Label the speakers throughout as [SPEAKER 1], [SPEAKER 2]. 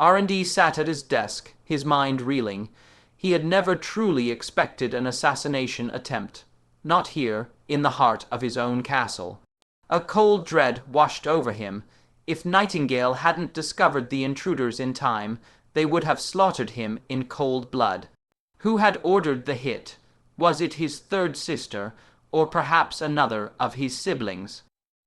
[SPEAKER 1] R&D sat at his desk, his mind reeling. He had never truly expected an assassination attempt. Not here, in the heart of his own castle. A cold dread washed over him. If Nightingale hadn't discovered the intruders in time, they would have slaughtered him in cold blood. Who had ordered the hit? Was it his third sister, or perhaps another of his siblings?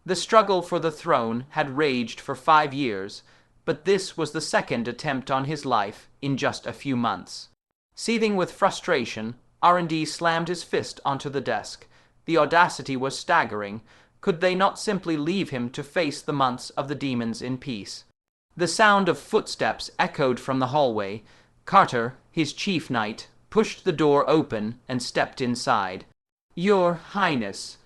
[SPEAKER 1] The struggle for the throne had raged for 5 years, but this was the second attempt on his life in just a few months. Seething with frustration, R&D slammed his fist onto the desk. The audacity was staggering. Could they not simply leave him to face the months of the demons in peace? The sound of footsteps echoed from the hallway. Carter, his chief knight, pushed the door open and stepped inside. "Your Highness,"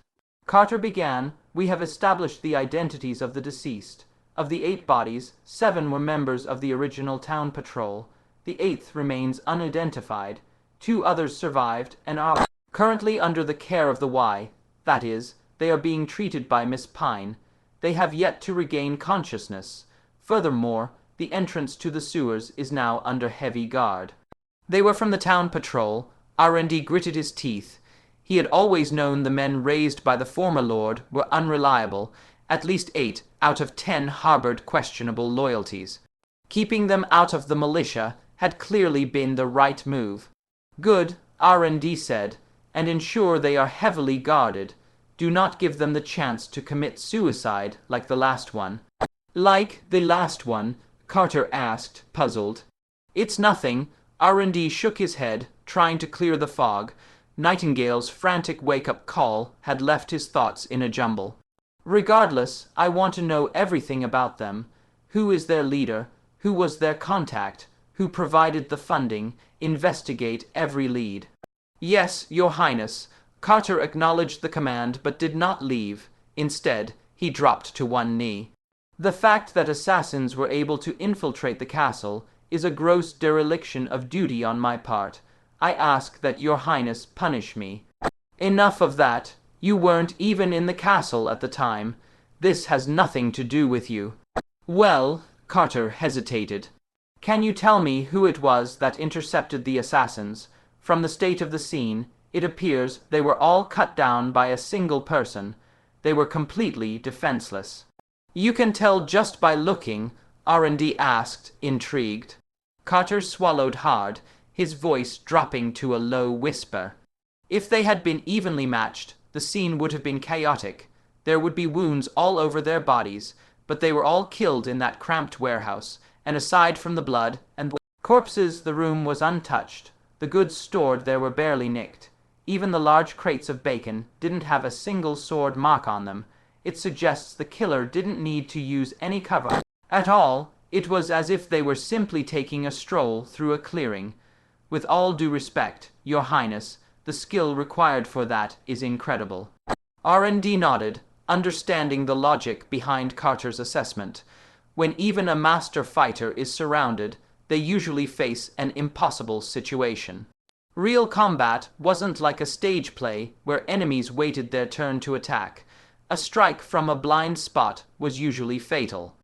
[SPEAKER 1] Carter began, "we have established the identities of the deceased. Of the 8 bodies, 7 were members of the original town patrol. The 8th remains unidentified. 2 others survived and are currently under the care of the Y. That is, they are being treated by Miss Pine. They have yet to regain consciousness. Furthermore, the entrance to the sewers is now under heavy guard." They were from the town patrol. R&D gritted his teeth. He had always known the men raised by the former lord were unreliable. At least 8 out of 10 harbored questionable loyalties. Keeping them out of the militia had clearly been the right move. "Good," R&D said, "and ensure they are heavily guarded. Do not give them the chance to commit suicide like the last one." "Like the last one?" Carter asked, puzzled. "It's nothing." R&D shook his head, trying to clear the fog. Nightingale's frantic wake-up call had left his thoughts in a jumble. "Regardless, I want to know everything about them. Who is their leader? Who was their contact? Who provided the funding? Investigate every lead." "Yes, Your Highness." Carter acknowledged the command but did not leave. Instead, he dropped to one knee. "The fact that assassins were able to infiltrate the castle is a gross dereliction of duty on my part. I ask that Your Highness punish me." "Enough of that. You weren't even in the castle at the time. This has nothing to do with you." "Well," Carter hesitated. "Can you tell me who it was that intercepted the assassins? From the state of the scene, it appears they were all cut down by a single person. They were completely defenseless." "You can tell just by looking," R&D asked, intrigued. Carter swallowed hard, his voice dropping to a low whisper. "If they had been evenly matched, the scene would have been chaotic. There would be wounds all over their bodies, but they were all killed in that cramped warehouse, and aside from the blood and corpses, the room was untouched. The goods stored there were barely nicked. Even the large crates of bacon didn't have a single sword mark on them. It suggests the killer didn't need to use any cover at all. It was as if they were simply taking a stroll through a clearing. With all due respect, Your Highness, the skill required for that is incredible." R&D nodded, understanding the logic behind Carter's assessment. When even a master fighter is surrounded, they usually face an impossible situation. Real combat wasn't like a stage play where enemies waited their turn to attack. A strike from a blind spot was usually fatal.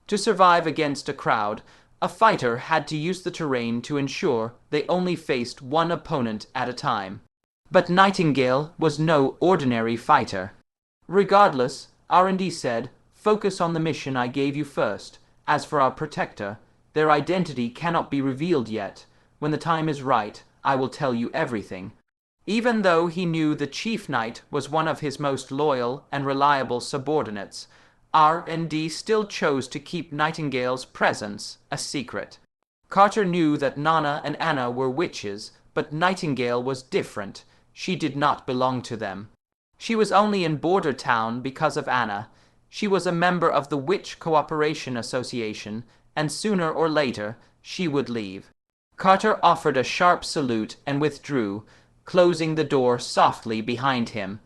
[SPEAKER 1] To survive against a crowd, a fighter had to use the terrain to ensure they only faced one opponent at a time. But Nightingale was no ordinary fighter. "Regardless," R&D said, "focus on the mission I gave you first. As for our protector, their identity cannot be revealed yet. When the time is right, I will tell you everything." Even though he knew the chief knight was one of his most loyal and reliable subordinates, R&D still chose to keep Nightingale's presence a secret. Carter knew that Nana and Anna were witches, but Nightingale was different. She did not belong to them. She was only in Border Town because of Anna. She was a member of the Witch Cooperation Association, and sooner or later she would leave. Carter offered a sharp salute and withdrew, closing the door softly behind him.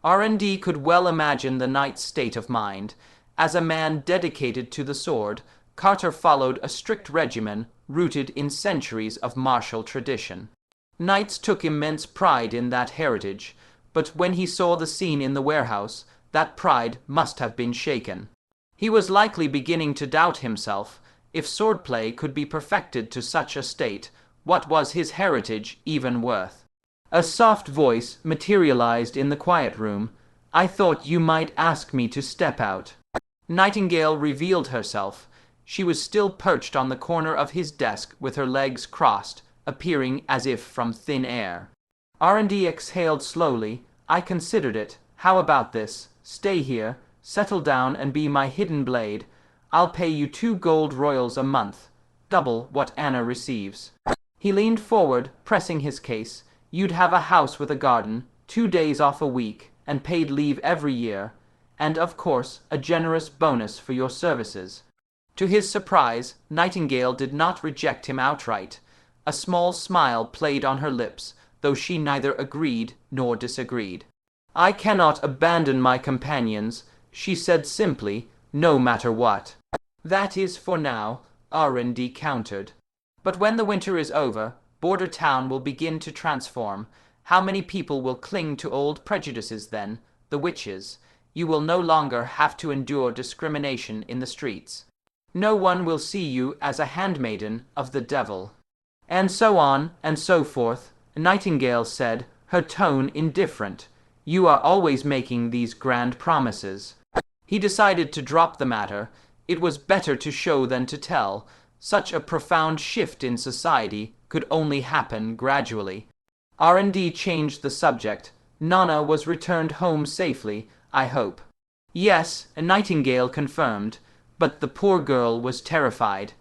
[SPEAKER 1] R&D could well imagine the knight's state of mind. As a man dedicated to the sword, Carter followed a strict regimen rooted in centuries of martial tradition. Knights took immense pride in that heritage, but when he saw the scene in the warehouse, that pride must have been shaken. He was likely beginning to doubt himself. If swordplay could be perfected to such a state, what was his heritage even worth? A soft voice materialized in the quiet room. I thought you might ask me to step out. Nightingale revealed herself. She was still perched on the corner of his desk with her legs crossed, appearing as if from thin air. R&D exhaled slowly. I considered it. How about this? Stay here, settle down and be my hidden blade. I'll pay you 2 gold royals a month, double what Anna receives. He leaned forward, pressing his case. You'd have a house with a garden, 2 days off a week, and paid leave every year, and of course a generous bonus for your services. To his surprise, Nightingale did not reject him outright. A small smile played on her lips, though she neither agreed nor disagreed. I cannot abandon my companions, she said simply, no matter what. That is for now, R&D countered. But when the winter is over, Border Town will begin to transform. How many people will cling to old prejudices then? The witches. You will no longer have to endure discrimination in the streets. No one will see you as a handmaiden of the devil. And so on and so forth, Nightingale said, her tone indifferent. You are always making these grand promises. He decided to drop the matter. It was better to show than to tell. Such a profound shift in society could only happen gradually. R&D changed the subject. Nana was returned home safely, I hope. Yes, Nightingale confirmed, but the poor girl was terrified.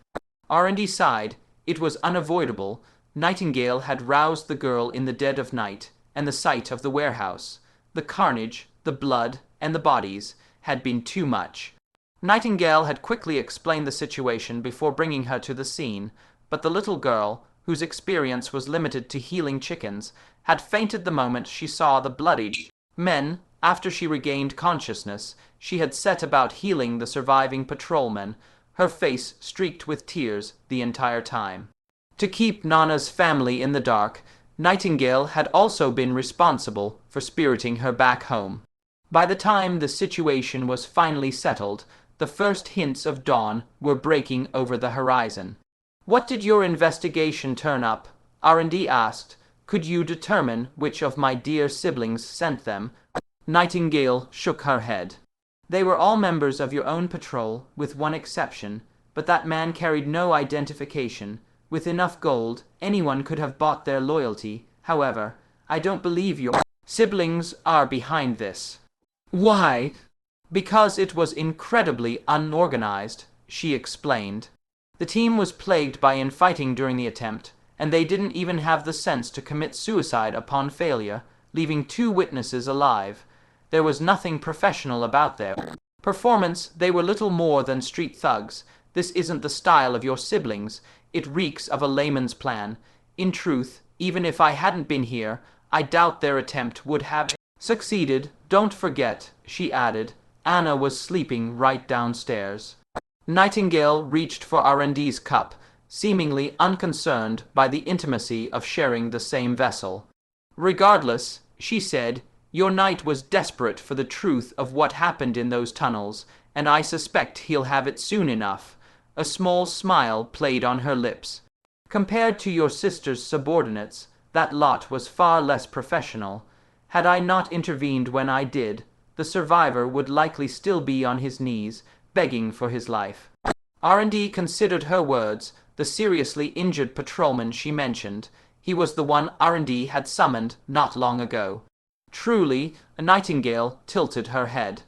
[SPEAKER 1] R&D sighed. It was unavoidable. Nightingale had roused the girl in the dead of night, and the sight of the warehouse, the carnage, the blood, and the bodies, had been too much. Nightingale had quickly explained the situation before bringing her to the scene, but the little girl, whose experience was limited to healing chickens, had fainted the moment she saw the bloodied men. After she regained consciousness, she had set about healing the surviving patrolmen, her face streaked with tears the entire time. To keep Nana's family in the dark, Nightingale had also been responsible for spiriting her back home. By the time the situation was finally settled, the first hints of dawn were breaking over the horizon. What did your investigation turn up? R&D asked. Could you determine which of my dear siblings sent them? Nightingale shook her head. They were all members of your own patrol, with one exception, but that man carried no identification. With enough gold, anyone could have bought their loyalty. However, I don't believe your siblings are behind this. Why? Because it was incredibly unorganized, she explained. The team was plagued by infighting during the attempt, and they didn't even have the sense to commit suicide upon failure, leaving 2 witnesses alive. There was nothing professional about their performance. They were little more than street thugs. This isn't the style of your siblings. It reeks of a layman's plan. In truth, even if I hadn't been here, I doubt their attempt would have succeeded. Don't forget, she added, Anna was sleeping right downstairs. Nightingale reached for R&D's cup, seemingly unconcerned by the intimacy of sharing the same vessel. Regardless, she said, your knight was desperate for the truth of what happened in those tunnels, and I suspect he'll have it soon enough. A small smile played on her lips. Compared to your sister's subordinates, that lot was far less professional. Had I not intervened when I did, the survivor would likely still be on his knees, begging for his life. R&D considered her words. The seriously injured patrolman she mentioned, he was the one R&D had summoned not long ago. Truly, Nightingale tilted her head.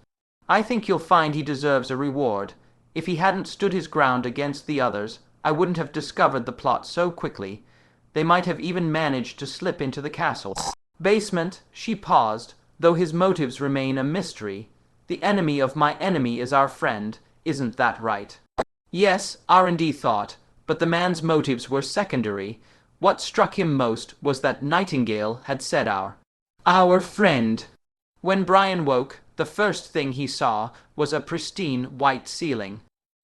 [SPEAKER 1] I think you'll find he deserves a reward. If he hadn't stood his ground against the others, I wouldn't have discovered the plot so quickly. They might have even managed to slip into the castle basement. She paused, though his motives remain a mystery. The enemy of my enemy is our friend, isn't that right? Yes, R&D thought, but the man's motives were secondary. What struck him most was that Nightingale had said our friend. When Brian woke, the first thing he saw was a pristine white ceiling.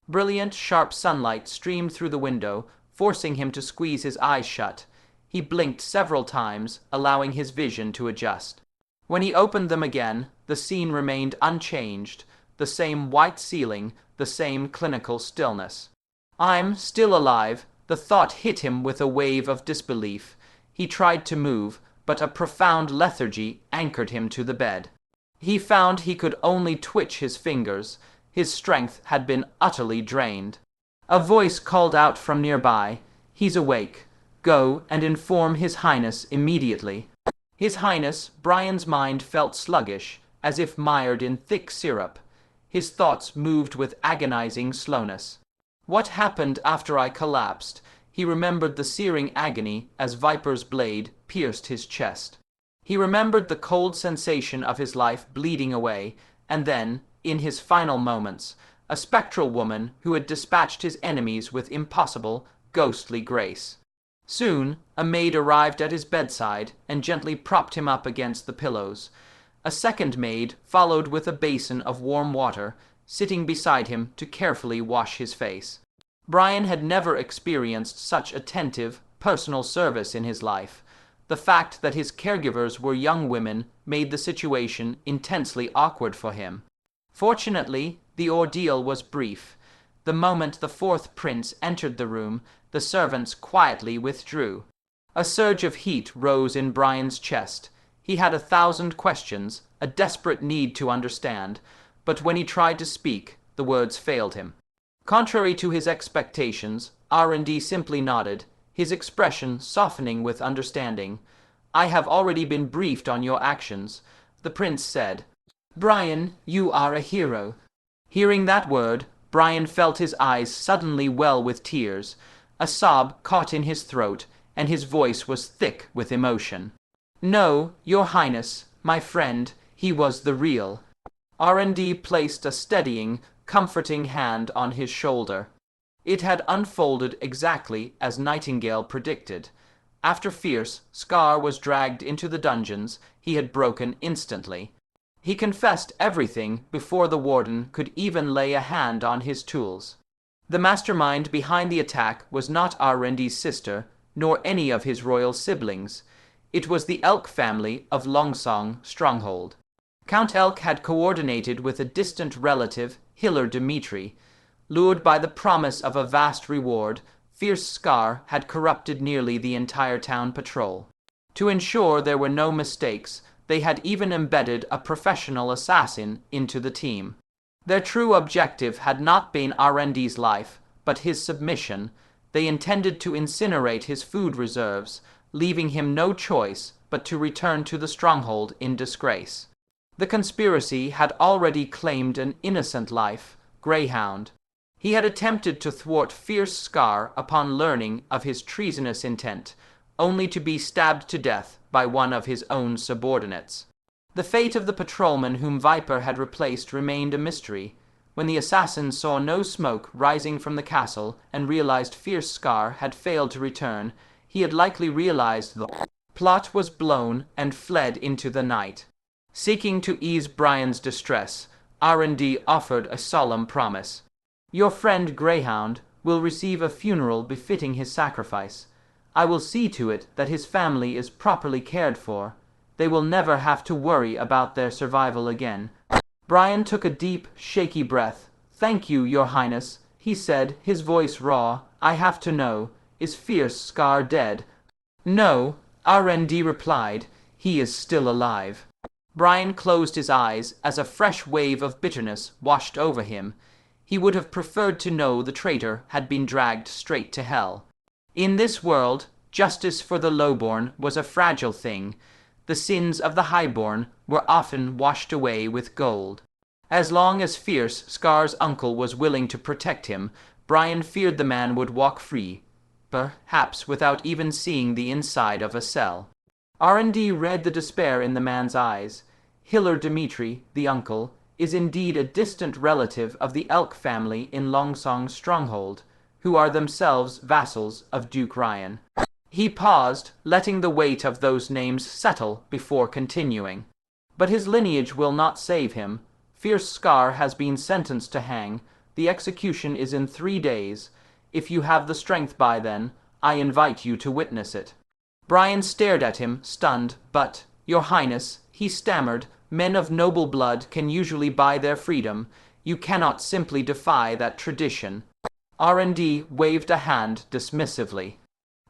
[SPEAKER 1] Brilliant, sharp sunlight streamed through the window, forcing him to squeeze his eyes shut. He blinked several times, allowing his vision to adjust. When he opened them again, the scene remained unchanged, the same white ceiling, the same clinical stillness. I'm still alive. The thought hit him with a wave of disbelief. He tried to move, but a profound lethargy anchored him to the bed. He found he could only twitch his fingers. His strength had been utterly drained. A voice called out from nearby, "He's awake. Go and inform His Highness immediately." His Highness, Brian's mind felt sluggish, as if mired in thick syrup. His thoughts moved with agonizing slowness. What happened after I collapsed? He remembered the searing agony as Viper's blade pierced his chest. He remembered the cold sensation of his life bleeding away, and then, in his final moments, a spectral woman who had dispatched his enemies with impossible, ghostly grace. Soon, a maid arrived at his bedside and gently propped him up against the pillows. A second maid followed with a basin of warm water, sitting beside him to carefully wash his face. Brian had never experienced such attentive, personal service in his life. The fact that his caregivers were young women made the situation intensely awkward for him. Fortunately, the ordeal was brief. The moment the fourth prince entered the room, the servants quietly withdrew. A surge of heat rose in Brian's chest. He had 1,000 questions, a desperate need to understand, but when he tried to speak, the words failed him. Contrary to his expectations, R&D simply nodded, his expression softening with understanding. "I have already been briefed on your actions," the prince said. "Brian, you are a hero." Hearing that word, Brian felt his eyes suddenly well with tears. A sob caught in his throat, and his voice was thick with emotion. "No, your highness, my friend, he was the real." R&D placed a steadying, comforting hand on his shoulder. It had unfolded exactly as Nightingale predicted. After Fierce, Scar was dragged into the dungeons. He had broken instantly. He confessed everything before the warden could even lay a hand on his tools. The mastermind behind the attack was not R&D's sister, nor any of his royal siblings. It was the Elk family of Longsong Stronghold. Count Elk had coordinated with a distant relative, Hiller Dmitri. Lured by the promise of a vast reward, Fierce Scar had corrupted nearly the entire town patrol. To ensure there were no mistakes, they had even embedded a professional assassin into the team. Their true objective had not been R&D's life, but his submission. They intended to incinerate his food reserves, leaving him no choice but to return to the stronghold in disgrace. The conspiracy had already claimed an innocent life, Greyhound. He had attempted to thwart Fierce Scar upon learning of his treasonous intent, only to be stabbed to death by one of his own subordinates. The fate of the patrolman whom Viper had replaced remained a mystery. When the assassin saw no smoke rising from the castle and realized Fierce Scar had failed to return, he had likely realized the plot was blown and fled into the night. Seeking to ease Brian's distress, R&D offered a solemn promise. "Your friend Greyhound will receive a funeral befitting his sacrifice. I will see to it that his family is properly cared for. They will never have to worry about their survival again." Brian took a deep, shaky breath. "Thank you, Your Highness," he said, his voice raw. "I have to know, is Fierce Scar dead?" "No," R&D replied. "He is still alive." Brian closed his eyes as a fresh wave of bitterness washed over him. He would have preferred to know the traitor had been dragged straight to hell. In this world, justice for the lowborn was a fragile thing. The sins of the highborn were often washed away with gold. As long as Fierce Scar's uncle was willing to protect him, Brian feared the man would walk free, perhaps without even seeing the inside of a cell. R&D read the despair in the man's eyes. Hiller Dmitri, the uncle, is indeed a distant relative of the Elk family in Longsong Stronghold, who are themselves vassals of Duke Ryan. He paused, letting the weight of those names settle before continuing. "But his lineage will not save him. Fierce Scar has been sentenced to hang. The execution is in 3 days. If you have the strength by then, I invite you to witness it." Brian stared at him, stunned, but, "Your Highness," he stammered, "men of noble blood can usually buy their freedom. You cannot simply defy that tradition." R&D waved a hand dismissively.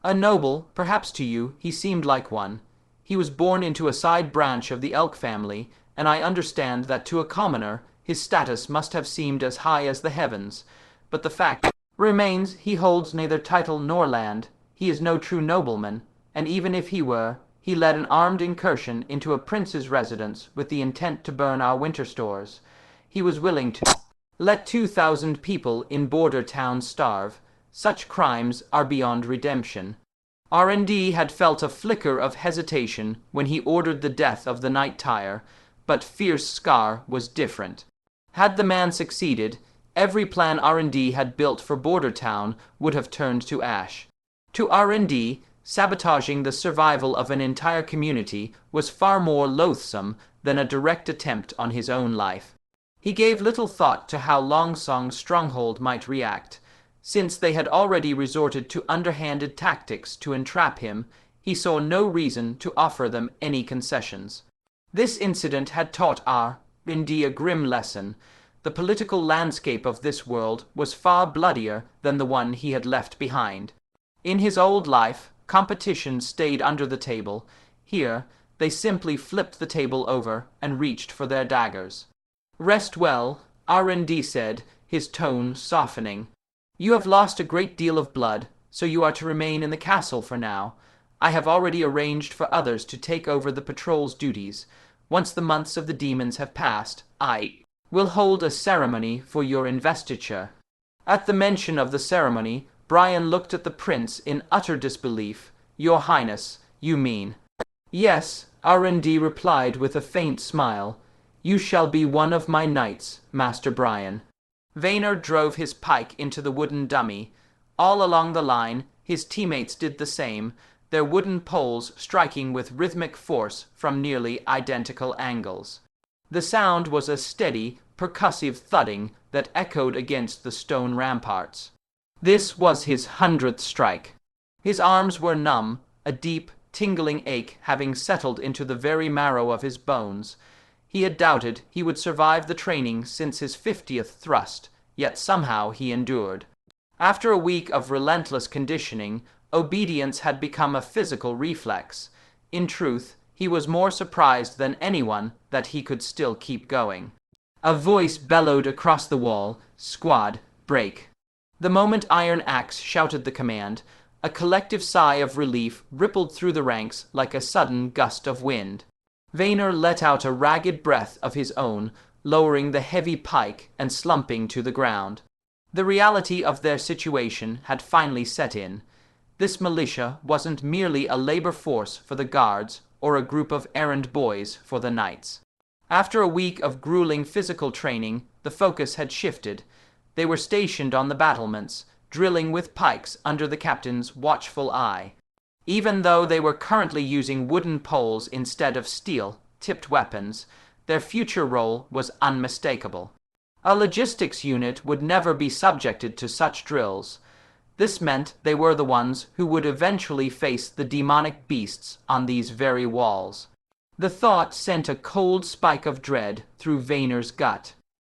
[SPEAKER 1] A noble, perhaps to you, he seemed like one. He was born into a side branch of the elk family, and I understand that to a commoner his status must have seemed as high as the heavens. But the fact remains he holds neither title nor land. He is no true nobleman, and even if he were, he led an armed incursion into a prince's residence with the intent to burn our winter stores. He was willing to let 2,000 people in border towns starve. Such crimes are beyond redemption. R&D had felt a flicker of hesitation when he ordered the death of the night tire, but Fierce Scar was different. Had the man succeeded, every plan R&D had built for Border Town would have turned to ash. To R&D, sabotaging the survival of an entire community was far more loathsome than a direct attempt on his own life. He gave little thought to how Longsong's stronghold might react. Since they had already resorted to underhanded tactics to entrap him, he saw no reason to offer them any concessions. This incident had taught R&D a grim lesson. The political landscape of this world was far bloodier than the one he had left behind. In his old life, competition stayed under the table. Here, they simply flipped the table over and reached for their daggers. "Rest well," R&D said, his tone softening. "You have lost a great deal of blood, so you are to remain in the castle for now. I have already arranged for others to take over the patrol's duties. Once the months of the demons have passed, I will hold a ceremony for your investiture." At the mention of the ceremony, Brian looked at the prince in utter disbelief. "Your Highness, you mean?" "Yes," R&D replied with a faint smile. "You shall be one of my knights, Master Brian." Vaynor drove his pike into the wooden dummy. All along the line, his teammates did the same, their wooden poles striking with rhythmic force from nearly identical angles. The sound was a steady, percussive thudding that echoed against the stone ramparts. This was his 100th strike. His arms were numb, a deep, tingling ache having settled into the very marrow of his bones. He had doubted he would survive the training since his 50th thrust, yet somehow he endured. After a week of relentless conditioning, obedience had become a physical reflex. In truth, he was more surprised than anyone that he could still keep going. A voice bellowed across the wall, "Squad, break." The moment Iron Axe shouted the command, a collective sigh of relief rippled through the ranks like a sudden gust of wind. Vaynor let out a ragged breath of his own, lowering the heavy pike and slumping to the ground. The reality of their situation had finally set in. This militia wasn't merely a labor force for the guards or a group of errand boys for the knights. After a week of grueling physical training, the focus had shifted. They were stationed on the battlements, drilling with pikes under the captain's watchful eye. Even though they were currently using wooden poles instead of steel-tipped weapons, their future role was unmistakable. A logistics unit would never be subjected to such drills. This meant they were the ones who would eventually face the demonic beasts on these very walls. The thought sent a cold spike of dread through Vaynor's gut.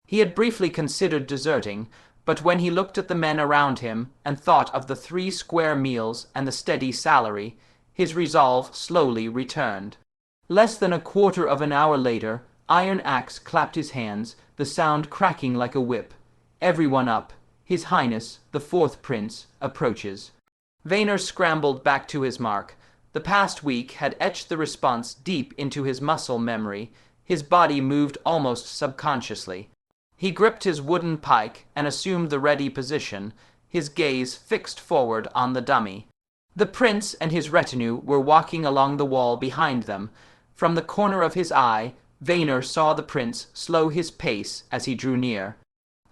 [SPEAKER 1] He had briefly considered deserting, but when he looked at the men around him and thought of the 3 square meals and the steady salary, his resolve slowly returned. Less than a quarter of an hour later, Iron Axe clapped his hands, the sound cracking like a whip. "Everyone up. His Highness, the 4th Prince, approaches." Vaynor scrambled back to his mark. The past week had etched the response deep into his muscle memory. His body moved almost subconsciously. He gripped his wooden pike and assumed the ready position, his gaze fixed forward on the dummy. The prince and his retinue were walking along the wall behind them. From the corner of his eye, Vaynor saw the prince slow his pace as he drew near.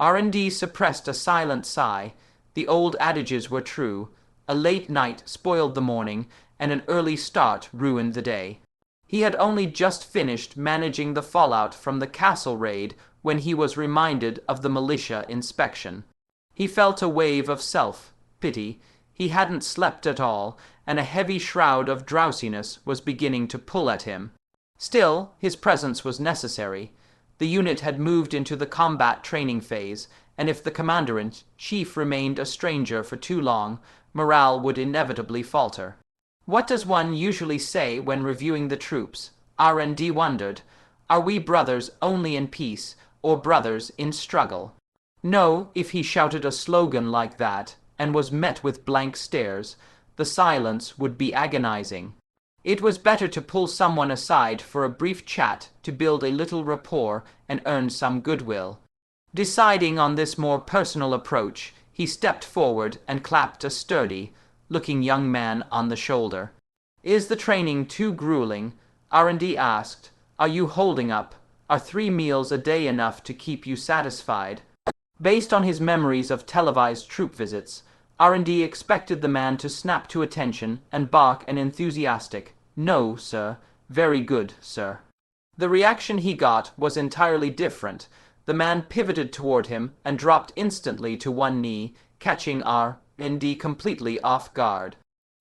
[SPEAKER 1] R&D suppressed a silent sigh. The old adages were true. A late night spoiled the morning, and an early start ruined the day. He had only just finished managing the fallout from the castle raid when he was reminded of the militia inspection. He felt a wave of self-pity. He hadn't slept at all, and a heavy shroud of drowsiness was beginning to pull at him. Still, his presence was necessary. The unit had moved into the combat training phase, and if the commander-in-chief remained a stranger for too long, morale would inevitably falter. What does one usually say when reviewing the troops? R&D wondered. Are we brothers only in peace, or brothers in struggle? No, if he shouted a slogan like that, and was met with blank stares, the silence would be agonizing. It was better to pull someone aside for a brief chat to build a little rapport and earn some goodwill. Deciding on this more personal approach, he stepped forward and clapped a sturdy looking young man on the shoulder. Is the training too grueling? R&D asked. Are you holding up? Are 3 meals a day enough to keep you satisfied? Based on his memories of televised troop visits, R&D expected the man to snap to attention and bark an enthusiastic, "No, sir. Very good, sir." The reaction he got was entirely different. The man pivoted toward him and dropped instantly to one knee, catching R&D completely off guard.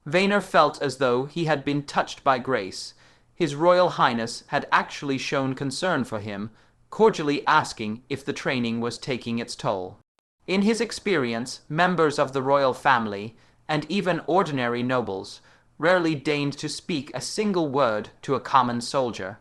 [SPEAKER 1] Vaynor felt as though he had been touched by grace. His Royal Highness had actually shown concern for him, cordially asking if the training was taking its toll. In his experience, members of the royal family, and even ordinary nobles, rarely deigned to speak a single word to a common soldier.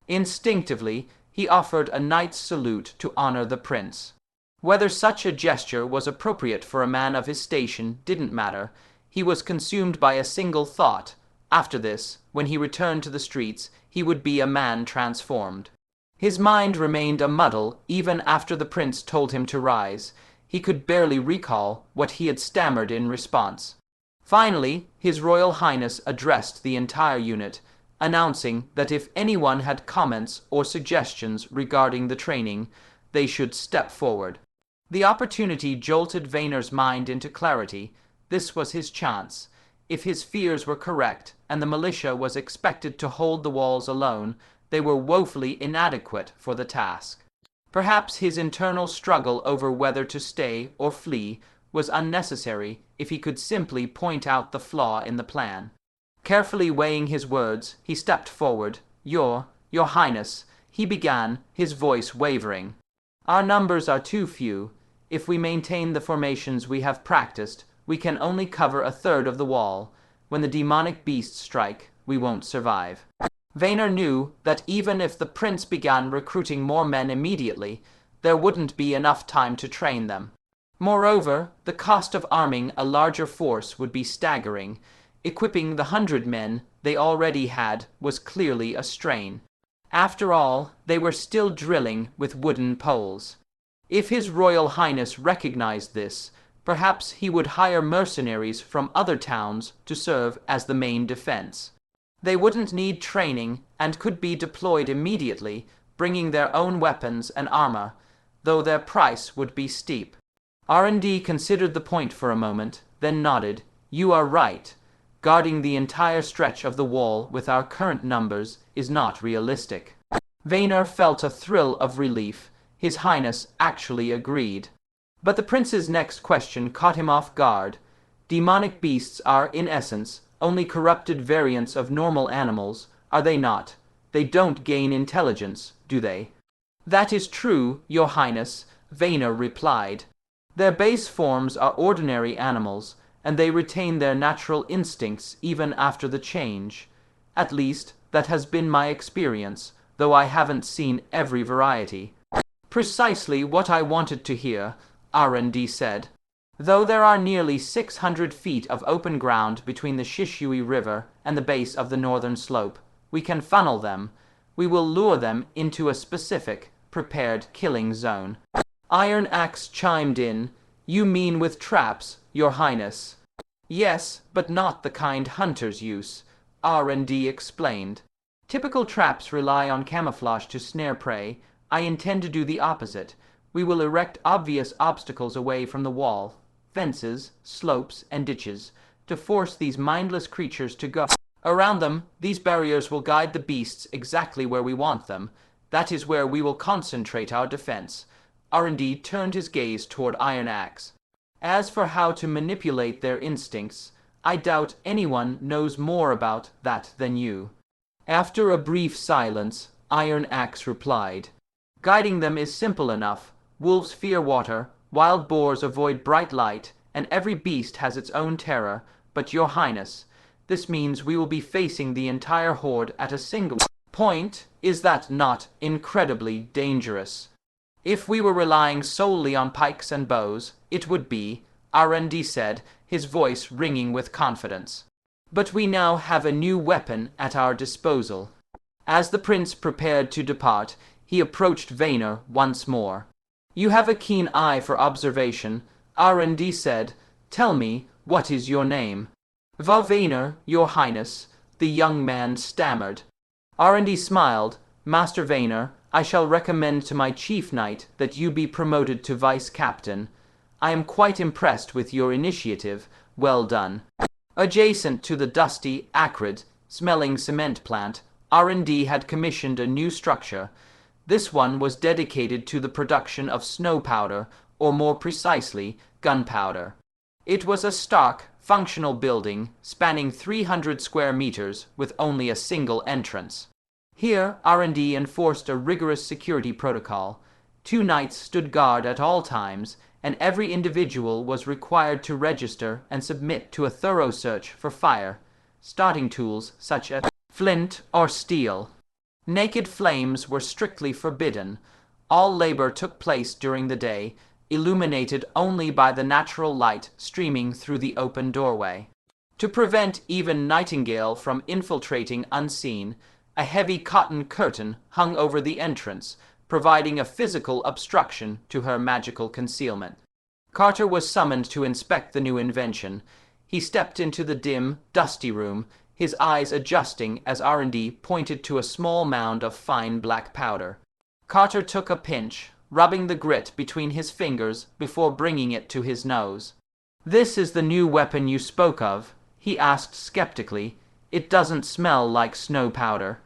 [SPEAKER 1] Instinctively, he offered a knight's salute to honor the prince. Whether such a gesture was appropriate for a man of his station didn't matter. He was consumed by a single thought. After this, when he returned to the streets, he would be a man transformed. His mind remained a muddle even after the prince told him to rise. He could barely recall what he had stammered in response. Finally, His Royal Highness addressed the entire unit, announcing that if anyone had comments or suggestions regarding the training, they should step forward. The opportunity jolted Vayner's mind into clarity. This was his chance. If his fears were correct, and the militia was expected to hold the walls alone, they were woefully inadequate for the task. Perhaps his internal struggle over whether to stay or flee was unnecessary if he could simply point out the flaw in the plan. Carefully weighing his words, he stepped forward. Your Highness, he began, his voice wavering. Our numbers are too few. If we maintain the formations we have practiced, we can only cover a third of the wall. When the demonic beasts strike, we won't survive. Vaynor knew that even if the prince began recruiting more men immediately, there wouldn't be enough time to train them. Moreover, the cost of arming a larger force would be staggering. Equipping the 100 men they already had was clearly a strain. After all, they were still drilling with wooden poles. If His Royal Highness recognized this, perhaps he would hire mercenaries from other towns to serve as the main defense. They wouldn't need training and could be deployed immediately, bringing their own weapons and armor, though their price would be steep. R&D considered the point for a moment, then nodded. You are right. Guarding the entire stretch of the wall with our current numbers is not realistic. Vaynor felt a thrill of relief. His Highness actually agreed. But the prince's next question caught him off guard. Demonic beasts are, in essence, only corrupted variants of normal animals, are they not? They don't gain intelligence, do they? That is true, Your Highness, Vaynor replied. Their base forms are ordinary animals, and they retain their natural instincts even after the change. At least, that has been my experience, though I haven't seen every variety. Precisely what I wanted to hear, R&D said. Though there are nearly 600 feet of open ground between the Shishui River and the base of the northern slope, we can funnel them. We will lure them into a specific, prepared killing zone. Iron Axe chimed in. You mean with traps, Your Highness? Yes, but not the kind hunters use, R&D explained. Typical traps rely on camouflage to snare prey. I intend to do the opposite. We will erect obvious obstacles away from the wall, fences, slopes, and ditches, to force these mindless creatures to go. Around them, these barriers will guide the beasts exactly where we want them. That is where we will concentrate our defense. R&D turned his gaze toward Iron Axe. As for how to manipulate their instincts, I doubt anyone knows more about that than you. After a brief silence, Iron Axe replied. Guiding them is simple enough. Wolves fear water, Wild boars avoid bright light, and every beast has its own terror, but your highness, this means we will be facing the entire horde at a single point. Is that not incredibly dangerous? If we were relying solely on pikes and bows, it would be, R&D said, his voice ringing with confidence. But we now have a new weapon at our disposal. As the prince prepared to depart, he approached Vaynor once more. You have a keen eye for observation, R&D said. Tell me, what is your name? Vaynor, your highness, the young man stammered. R&D smiled. Master Vaynor, I shall recommend to my chief knight that you be promoted to vice-captain. I am quite impressed with your initiative. Well done. Adjacent to the dusty, acrid, smelling cement plant, R&D had commissioned a new structure. This one was dedicated to the production of snow powder, or more precisely, gunpowder. It was a stark, functional building spanning 300 square meters with only a single entrance. Here, R&D enforced a rigorous security protocol. 2 knights stood guard at all times, and every individual was required to register and submit to a thorough search for fire, starting tools such as flint or steel. Naked flames were strictly forbidden. All labor took place during the day, illuminated only by the natural light streaming through the open doorway. To prevent even Nightingale from infiltrating unseen, a heavy cotton curtain hung over the entrance, providing a physical obstruction to her magical concealment. Carter was summoned to inspect the new invention. He stepped into the dim, dusty room, his eyes adjusting as R&D pointed to a small mound of fine black powder. Carter took a pinch, rubbing the grit between his fingers before bringing it to his nose. This is the new weapon you spoke of? He asked skeptically. It doesn't smell like snow powder.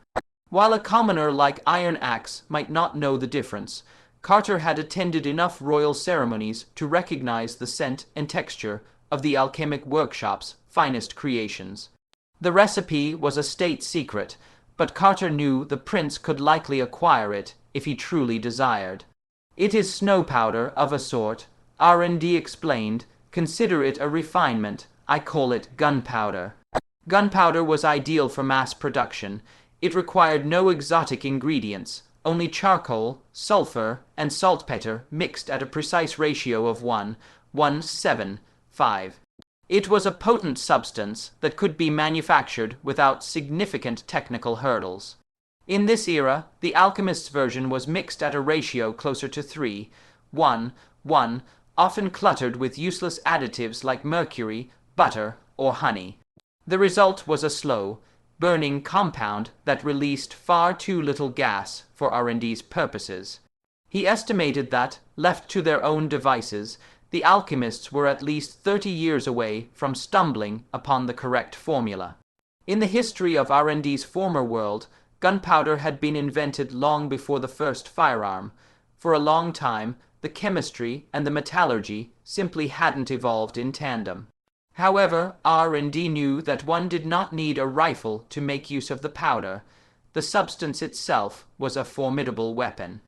[SPEAKER 1] While a commoner like Iron Axe might not know the difference, Carter had attended enough royal ceremonies to recognize the scent and texture of the alchemic workshop's finest creations. The recipe was a state secret, but Carter knew the prince could likely acquire it if he truly desired. It is snow powder of a sort, R&D explained. Consider it a refinement. I call it gunpowder. Gunpowder was ideal for mass production. It required no exotic ingredients, only charcoal, sulfur, and saltpeter mixed at a precise ratio of 1:1:7:5. It was a potent substance that could be manufactured without significant technical hurdles. In this era, the alchemist's version was mixed at a ratio closer to 3:1:1, often cluttered with useless additives like mercury, butter, or honey. The result was a slow, burning compound that released far too little gas for R&D's purposes. He estimated that, left to their own devices, the alchemists were at least 30 years away from stumbling upon the correct formula. In the history of R&D's former world, gunpowder had been invented long before the first firearm. For a long time, the chemistry and the metallurgy simply hadn't evolved in tandem. However, R&D knew that one did not need a rifle to make use of the powder. The substance itself was a formidable weapon.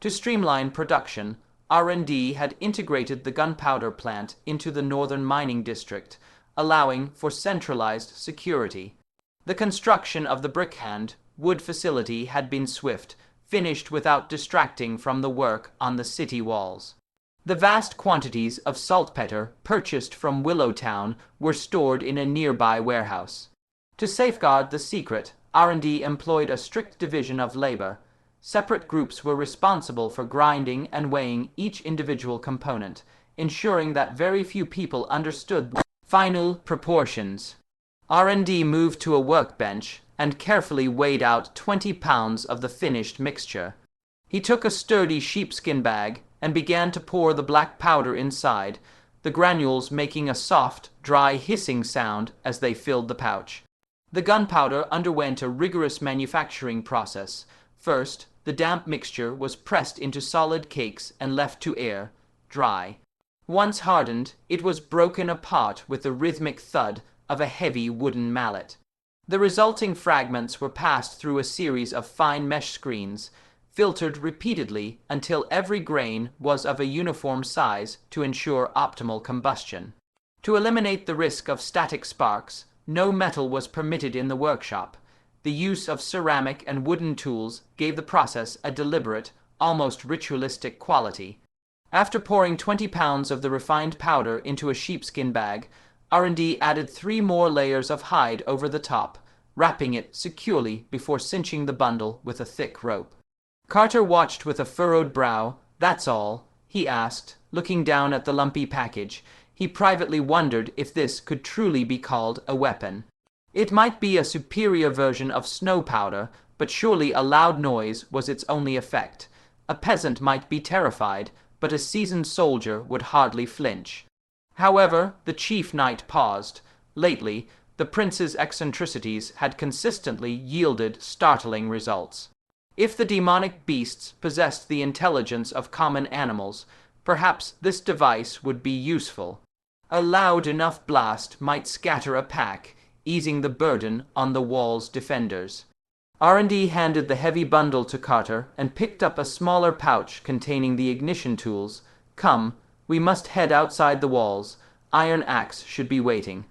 [SPEAKER 1] To streamline production, R&D had integrated the gunpowder plant into the northern mining district, allowing for centralized security. The construction of the Brickhand wood facility had been swift, finished without distracting from the work on the city walls. The vast quantities of saltpeter purchased from Willowtown were stored in a nearby warehouse. To safeguard the secret, R&D employed a strict division of labor. Separate groups were responsible for grinding and weighing each individual component, ensuring that very few people understood the final proportions. R&D moved to a workbench and carefully weighed out 20 pounds of the finished mixture. He took a sturdy sheepskin bag and began to pour the black powder inside, the granules making a soft, dry hissing sound as they filled the pouch. The gunpowder underwent a rigorous manufacturing process. First, the damp mixture was pressed into solid cakes and left to air, dry. Once hardened, it was broken apart with the rhythmic thud of a heavy wooden mallet. The resulting fragments were passed through a series of fine mesh screens, filtered repeatedly until every grain was of a uniform size to ensure optimal combustion. To eliminate the risk of static sparks, no metal was permitted in the workshop. The use of ceramic and wooden tools gave the process a deliberate, almost ritualistic quality. After pouring 20 pounds of the refined powder into a sheepskin bag, R&D added 3 more layers of hide over the top, wrapping it securely before cinching the bundle with a thick rope. Carter watched with a furrowed brow. "That's all?" he asked, looking down at the lumpy package. He privately wondered if this could truly be called a weapon. It might be a superior version of snow powder, but surely a loud noise was its only effect. A peasant might be terrified, but a seasoned soldier would hardly flinch. However, the chief knight paused. Lately, the prince's eccentricities had consistently yielded startling results. If the demonic beasts possessed the intelligence of common animals, perhaps this device would be useful. A loud enough blast might scatter a pack, easing the burden on the wall's defenders. R&D handed the heavy bundle to Carter and picked up a smaller pouch containing the ignition tools. "Come, we must head outside the walls. Iron Axe should be waiting."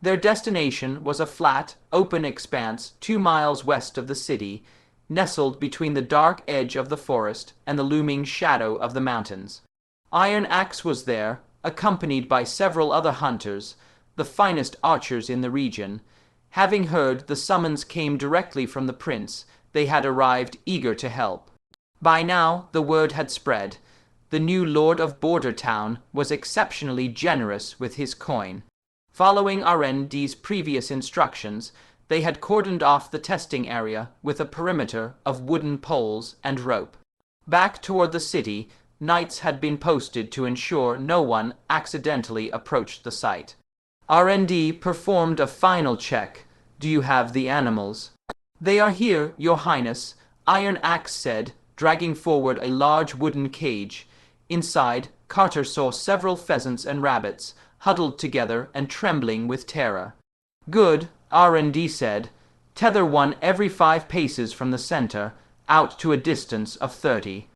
[SPEAKER 1] Their destination was a flat, open expanse 2 miles west of the city, nestled between the dark edge of the forest and the looming shadow of the mountains. Iron Axe was there, accompanied by several other hunters, the finest archers in the region. Having heard the summons came directly from the prince, they had arrived eager to help. By now the word had spread. The new lord of Border Town was exceptionally generous with his coin. Following R&D's previous instructions, they had cordoned off the testing area with a perimeter of wooden poles and rope. Back toward the city, knights had been posted to ensure no one accidentally approached the site. R&D performed a final check. "Do you have the animals?" "They are here, Your Highness," Iron Axe said, dragging forward a large wooden cage. Inside, Carter saw several pheasants and rabbits, huddled together and trembling with terror. "Good," R&D said. "Tether one every 5 paces from the center, out to a distance of 30.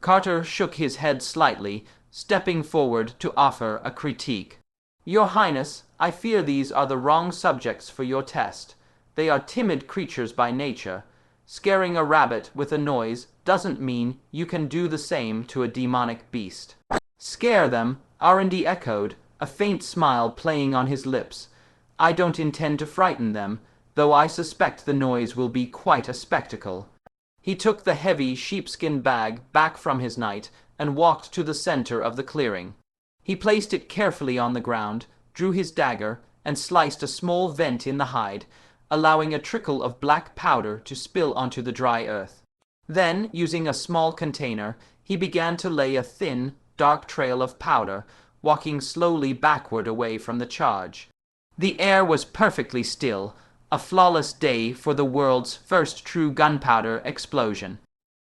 [SPEAKER 1] Carter shook his head slightly, stepping forward to offer a critique. "Your Highness, I fear these are the wrong subjects for your test. They are timid creatures by nature. Scaring a rabbit with a noise doesn't mean you can do the same to a demonic beast." "Scare them?" R&D echoed, a faint smile playing on his lips. "I don't intend to frighten them, though I suspect the noise will be quite a spectacle." He took the heavy sheepskin bag back from his knight and walked to the center of the clearing. He placed it carefully on the ground, drew his dagger, and sliced a small vent in the hide, allowing a trickle of black powder to spill onto the dry earth. Then, using a small container, he began to lay a thin, dark trail of powder, walking slowly backward away from the charge. The air was perfectly still, a flawless day for the world's first true gunpowder explosion.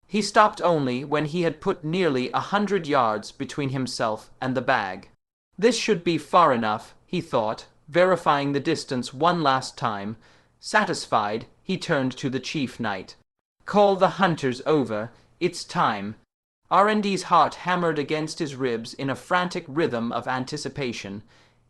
[SPEAKER 1] He stopped only when he had put nearly 100 yards between himself and the bag. This should be far enough, he thought, verifying the distance one last time. Satisfied, he turned to the chief knight. "Call the hunters over. It's time." R&D's heart hammered against his ribs in a frantic rhythm of anticipation.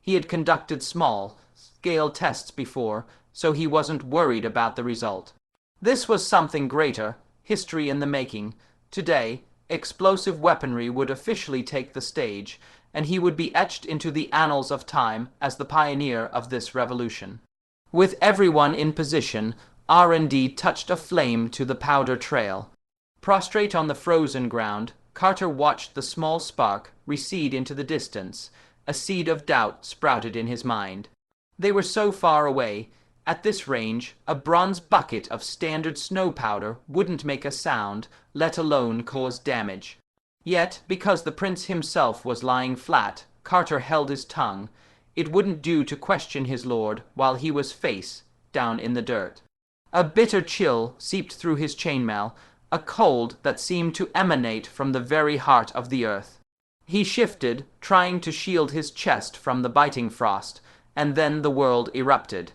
[SPEAKER 1] He had conducted small-scale tests before, so he wasn't worried about the result. This was something greater, history in the making. Today, explosive weaponry would officially take the stage, and he would be etched into the annals of time as the pioneer of this revolution. With everyone in position, R&D touched a flame to the powder trail. Prostrate on the frozen ground, Carter watched the small spark recede into the distance. A seed of doubt sprouted in his mind. They were so far away. At this range, a bronze bucket of standard snow powder wouldn't make a sound, let alone cause damage. Yet, because the prince himself was lying flat, Carter held his tongue. It wouldn't do to question his lord while he was face down in the dirt. A bitter chill seeped through his chainmail, a cold that seemed to emanate from the very heart of the earth. He shifted, trying to shield his chest from the biting frost, and then the world erupted.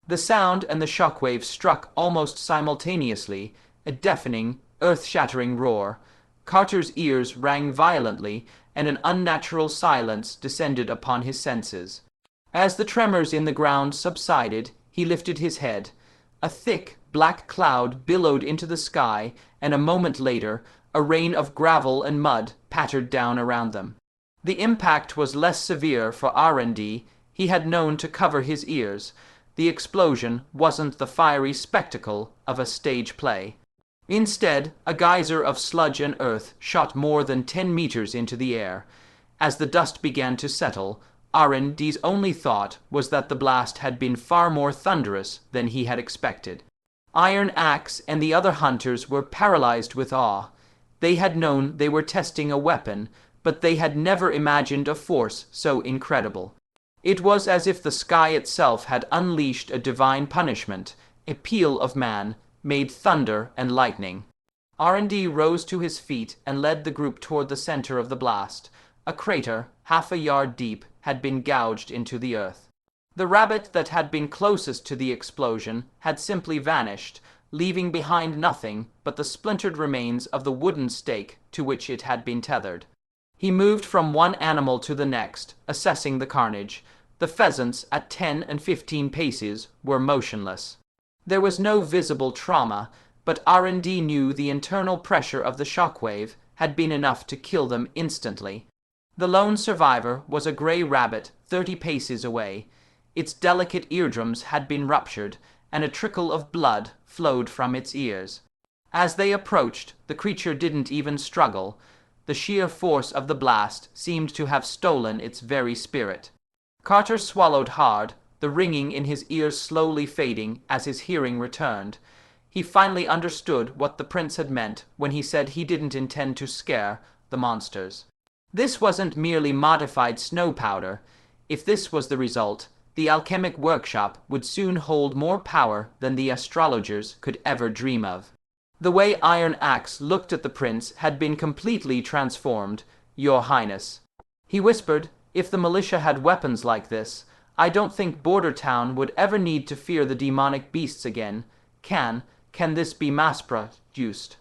[SPEAKER 1] The sound and the shockwave struck almost simultaneously, a deafening, earth-shattering roar. Carter's ears rang violently, and an unnatural silence descended upon his senses. As the tremors in the ground subsided, he lifted his head. A thick, black cloud billowed into the sky, and a moment later, a rain of gravel and mud pattered down around them. The impact was less severe for R&D. He had known to cover his ears. The explosion wasn't the fiery spectacle of a stage play. Instead, a geyser of sludge and earth shot more than 10 meters into the air. As the dust began to settle, R&D's only thought was that the blast had been far more thunderous than he had expected. Iron Axe and the other hunters were paralyzed with awe. They had known they were testing a weapon, but they had never imagined a force so incredible. It was as if the sky itself had unleashed a divine punishment, a peal of man, made thunder and lightning. R&D rose to his feet and led the group toward the center of the blast. A crater, half a yard deep, had been gouged into the earth. The rabbit that had been closest to the explosion had simply vanished, leaving behind nothing but the splintered remains of the wooden stake to which it had been tethered. He moved from one animal to the next, assessing the carnage. The pheasants, at 10 and 15 paces, were motionless. There was no visible trauma, but R&D knew the internal pressure of the shockwave had been enough to kill them instantly. The lone survivor was a gray rabbit 30 paces away. Its delicate eardrums had been ruptured, and a trickle of blood flowed from its ears. As they approached, the creature didn't even struggle. The sheer force of the blast seemed to have stolen its very spirit. Carter swallowed hard, the ringing in his ears slowly fading as his hearing returned. He finally understood what the prince had meant when he said he didn't intend to scare the monsters. This wasn't merely modified snow powder. If this was the result, the alchemic workshop would soon hold more power than the astrologers could ever dream of. The way Iron Axe looked at the prince had been completely transformed, Your Highness. He whispered, if the militia had weapons like this, I don't think Border Town would ever need to fear the demonic beasts again. Can this be mass-produced?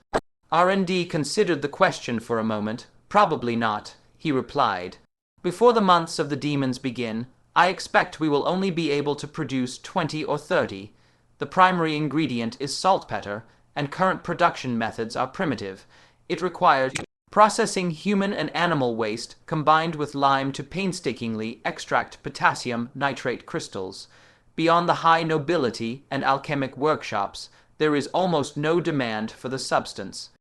[SPEAKER 1] R&D considered the question for a moment. Probably not, he replied. Before the months of the demons begin, I expect we will only be able to produce 20 or 30. The primary ingredient is saltpeter, and current production methods are primitive. It requires processing human and animal waste combined with lime to painstakingly extract potassium nitrate crystals. Beyond the high nobility and alchemic workshops, there is almost no demand for the substance.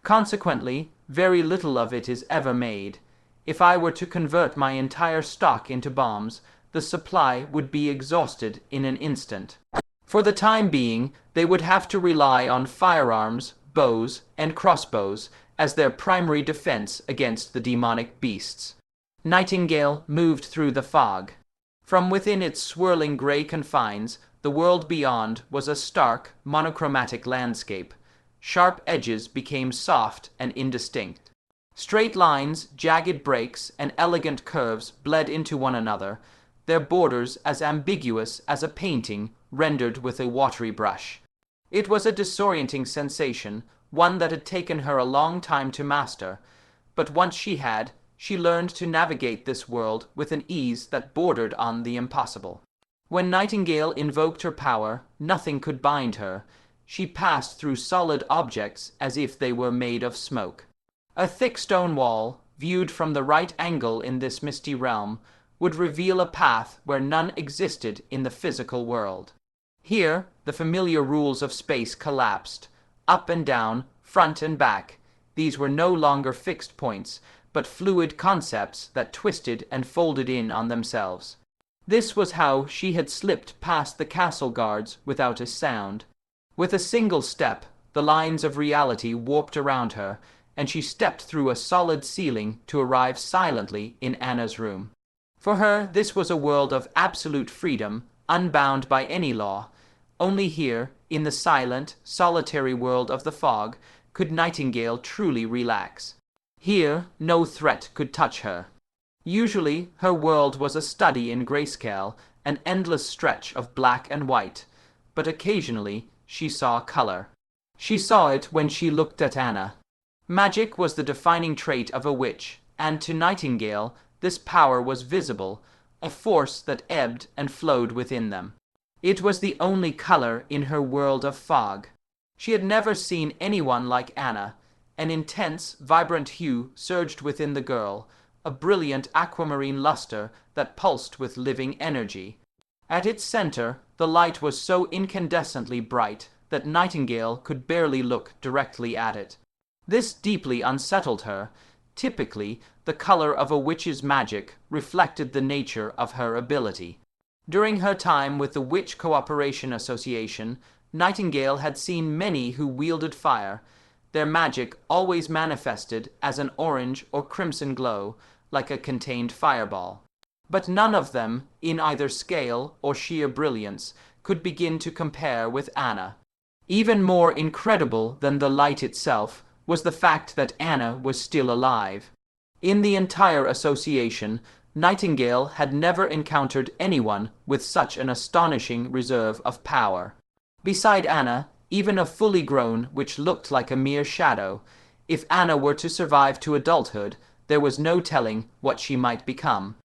[SPEAKER 1] Consequently, very little of it is ever made. If I were to convert my entire stock into bombs, the supply would be exhausted in an instant. For the time being, they would have to rely on firearms, bows, and crossbows as their primary defense against the demonic beasts. Nightingale moved through the fog. From within its swirling gray confines, the world beyond was a stark, monochromatic landscape. Sharp edges became soft and indistinct. Straight lines, jagged breaks, and elegant curves bled into one another, their borders as ambiguous as a painting rendered with a watery brush. It was a disorienting sensation, one that had taken her a long time to master, but once she had, she learned to navigate this world with an ease that bordered on the impossible. When Nightingale invoked her power, nothing could bind her. She passed through solid objects as if they were made of smoke. A thick stone wall, viewed from the right angle in this misty realm, would reveal a path where none existed in the physical world. Here, the familiar rules of space collapsed. Up and down, front and back, these were no longer fixed points, but fluid concepts that twisted and folded in on themselves. This was how she had slipped past the castle guards without a sound. With a single step, the lines of reality warped around her, and she stepped through a solid ceiling to arrive silently in Anna's room. For her, this was a world of absolute freedom, unbound by any law. Only here, in the silent, solitary world of the fog, could Nightingale truly relax. Here, no threat could touch her. Usually, her world was a study in grayscale, an endless stretch of black and white, but occasionally she saw color. She saw it when she looked at Anna. Magic was the defining trait of a witch, and to Nightingale this power was visible, a force that ebbed and flowed within them. It was the only color in her world of fog. She had never seen anyone like Anna. An intense, vibrant hue surged within the girl, a brilliant aquamarine luster that pulsed with living energy. At its center, the light was so incandescently bright that Nightingale could barely look directly at it. This deeply unsettled her. Typically, the color of a witch's magic reflected the nature of her ability. During her time with the Witch Cooperation Association, Nightingale had seen many who wielded fire. Their magic always manifested as an orange or crimson glow, like a contained fireball. But none of them, in either scale or sheer brilliance, could begin to compare with Anna. Even more incredible than the light itself was the fact that Anna was still alive. In the entire association, Nightingale had never encountered anyone with such an astonishing reserve of power. Beside Anna, even a fully grown witch looked like a mere shadow. If Anna were to survive to adulthood, there was no telling what she might become.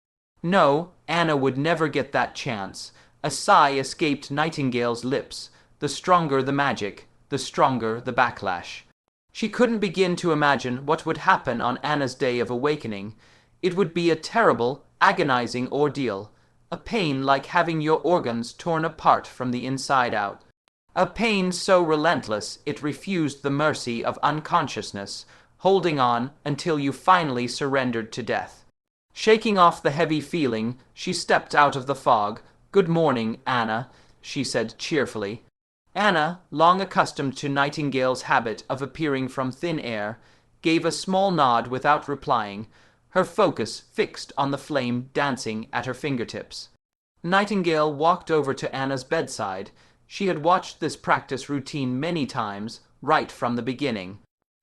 [SPEAKER 1] No, Anna would never get that chance. A sigh escaped Nightingale's lips. The stronger the magic, the stronger the backlash. She couldn't begin to imagine what would happen on Anna's day of awakening. It would be a terrible, agonizing ordeal. A pain like having your organs torn apart from the inside out. A pain so relentless it refused the mercy of unconsciousness, holding on until you finally surrendered to death. Shaking off the heavy feeling, she stepped out of the fog. "Good morning, Anna," she said cheerfully. Anna, long accustomed to Nightingale's habit of appearing from thin air, gave a small nod without replying, her focus fixed on the flame dancing at her fingertips. Nightingale walked over to Anna's bedside. She had watched this practice routine many times, right from the beginning.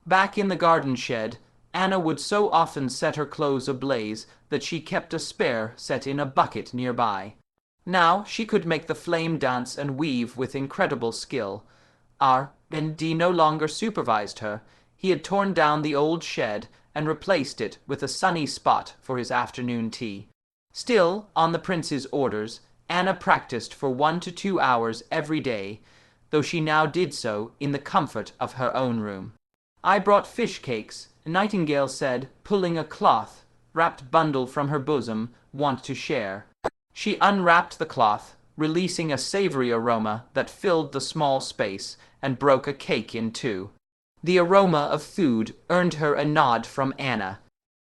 [SPEAKER 1] Back in the garden shed, Anna would so often set her clothes ablaze that she kept a spare set in a bucket nearby. Now she could make the flame dance and weave with incredible skill. R&D no longer supervised her. He had torn down the old shed and replaced it with a sunny spot for his afternoon tea. Still, on the prince's orders, Anna practiced for 1 to 2 hours every day, though she now did so in the comfort of her own room. "I brought fish cakes," Nightingale said, pulling a cloth-wrapped bundle from her bosom. "Want to share?" She unwrapped the cloth, releasing a savory aroma that filled the small space and broke a cake in two. The aroma of food earned her a nod from Anna.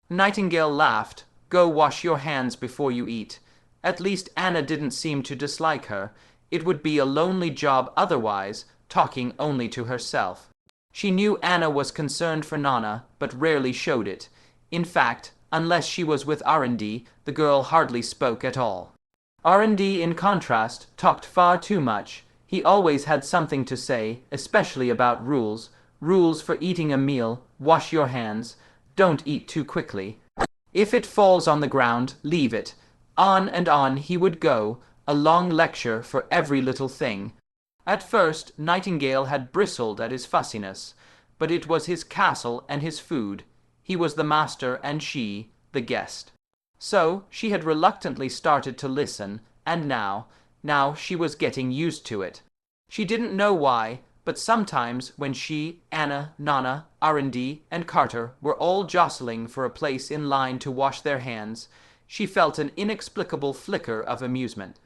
[SPEAKER 1] Nightingale laughed. "Go wash your hands before you eat." At least Anna didn't seem to dislike her. It would be a lonely job otherwise, talking only to herself. She knew Anna was concerned for Nana, but rarely showed it. In fact, unless she was with R&D, the girl hardly spoke at all. R&D, in contrast, talked far too much. He always had something to say, especially about rules. Rules for eating a meal: wash your hands, don't eat too quickly. If it falls on the ground, leave it. On and on he would go, a long lecture for every little thing. At first, Nightingale had bristled at his fussiness, but it was his castle and his food. He was the master and she, the guest. So she had reluctantly started to listen, and now she was getting used to it. She didn't know why, but sometimes when she, Anna, Nana, R&D, and Carter were all jostling for a place in line to wash their hands, she felt an inexplicable flicker of amusement.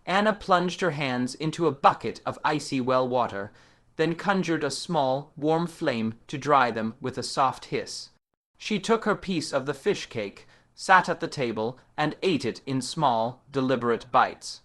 [SPEAKER 1] Anna plunged her hands into a bucket of icy well water, then conjured a small, warm flame to dry them with a soft hiss. She took her piece of the fish cake, sat at the table, and ate it in small, deliberate bites.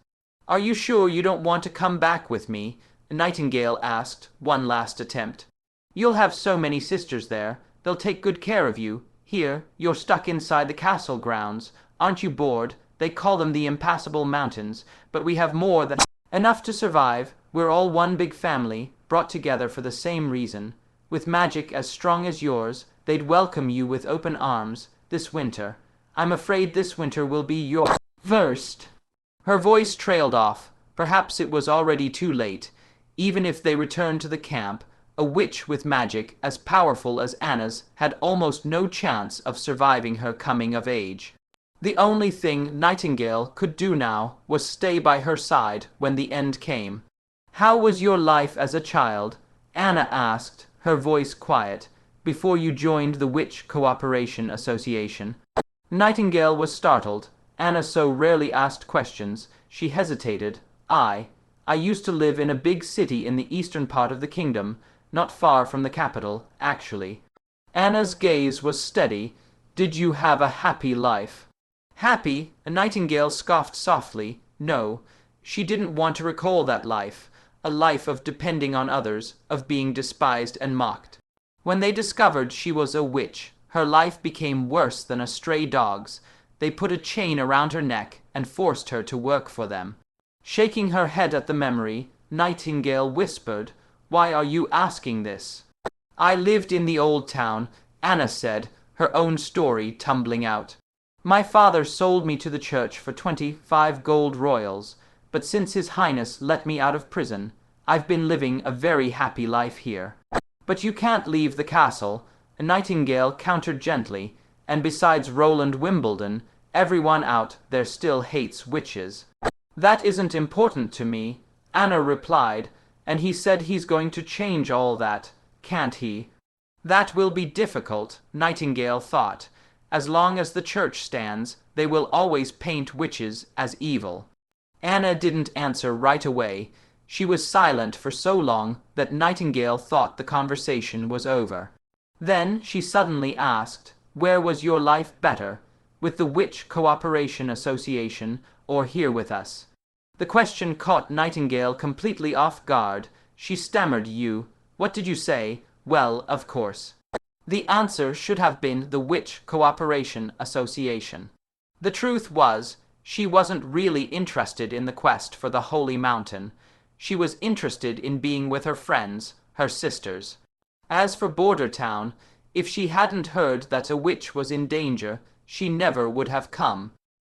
[SPEAKER 1] "Are you sure you don't want to come back with me?" Nightingale asked, one last attempt. "You'll have so many sisters there. They'll take good care of you. Here, you're stuck inside the castle grounds. Aren't you bored? They call them the Impassable Mountains, but we have more than enough to survive. We're all one big family, brought together for the same reason. With magic as strong as yours, they'd welcome you with open arms this winter. I'm afraid this winter will be your worst." Her voice trailed off. Perhaps it was already too late. Even if they returned to the camp, A witch with magic as powerful as Anna's had almost no chance of surviving her coming of age. The only thing Nightingale could do now was stay by her side when the end came. "How was your life as a child?" Anna asked, her voice quiet, "before you joined the Witch Cooperation Association?" Nightingale was startled. Anna so rarely asked questions. She hesitated. I used to live in a big city in the eastern part of the kingdom, not far from the capital, actually." Anna's gaze was steady. "Did you have a happy life?" Happy? Nightingale scoffed softly. No, she didn't want to recall that life, a life of depending on others, of being despised and mocked. When they discovered she was a witch, her life became worse than a stray dog's. They put a chain around her neck and forced her to work for them. Shaking her head at the memory, Nightingale whispered, "Why are you asking this?" "I lived in the old town," Anna said, her own story tumbling out. "My father sold me to the church for 25 gold royals, but since His Highness let me out of prison, I've been living a very happy life here." "But you can't leave the castle," Nightingale countered gently, "and besides Roland Wimbledon, everyone out there still hates witches." "That isn't important to me," Anna replied, "and he said he's going to change all that, can't he?" "That will be difficult," Nightingale thought. "As long as the church stands, they will always paint witches as evil." Anna didn't answer right away. She was silent for so long that Nightingale thought the conversation was over. Then she suddenly asked, "Where was your life better? With the Witch Cooperation Association, or here with us?" The question caught Nightingale completely off guard. She stammered, What did you say?" "Well, of course." The answer should have been the Witch Cooperation Association. The truth was, she wasn't really interested in the quest for the Holy Mountain. She was interested in being with her friends, her sisters. As for Border Town, if she hadn't heard that a witch was in danger, she never would have come.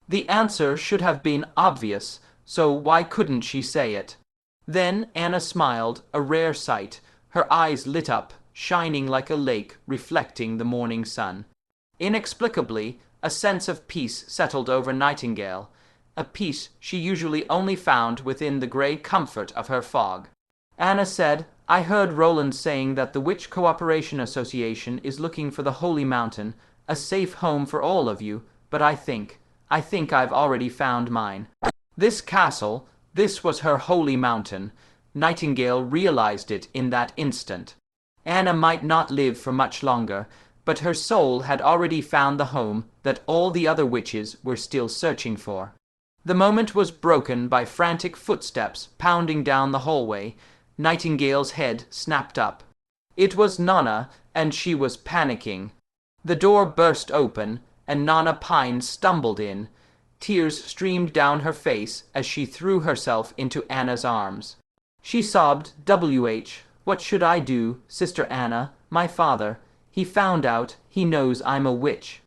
[SPEAKER 1] The answer should have been obvious, so why couldn't she say it? Then Anna smiled, a rare sight. Her eyes lit up, shining like a lake reflecting the morning sun. Inexplicably, a sense of peace settled over Nightingale, a peace she usually only found within the grey comfort of her fog. Anna said, "I heard Roland saying that the Witch Cooperation Association is looking for the Holy Mountain, a safe home for all of you, but I think I've already found mine." This castle, this was her Holy Mountain. Nightingale realized it in that instant. Anna might not live for much longer, but her soul had already found the home that all the other witches were still searching for. The moment was broken by frantic footsteps pounding down the hallway. Nightingale's head snapped up. It was Nonna, and she was panicking. The door burst open, and Nonna Pine stumbled in. Tears streamed down her face as she threw herself into Anna's arms. She sobbed, "What should I do, Sister Anna? My father, he found out, he knows I'm a witch."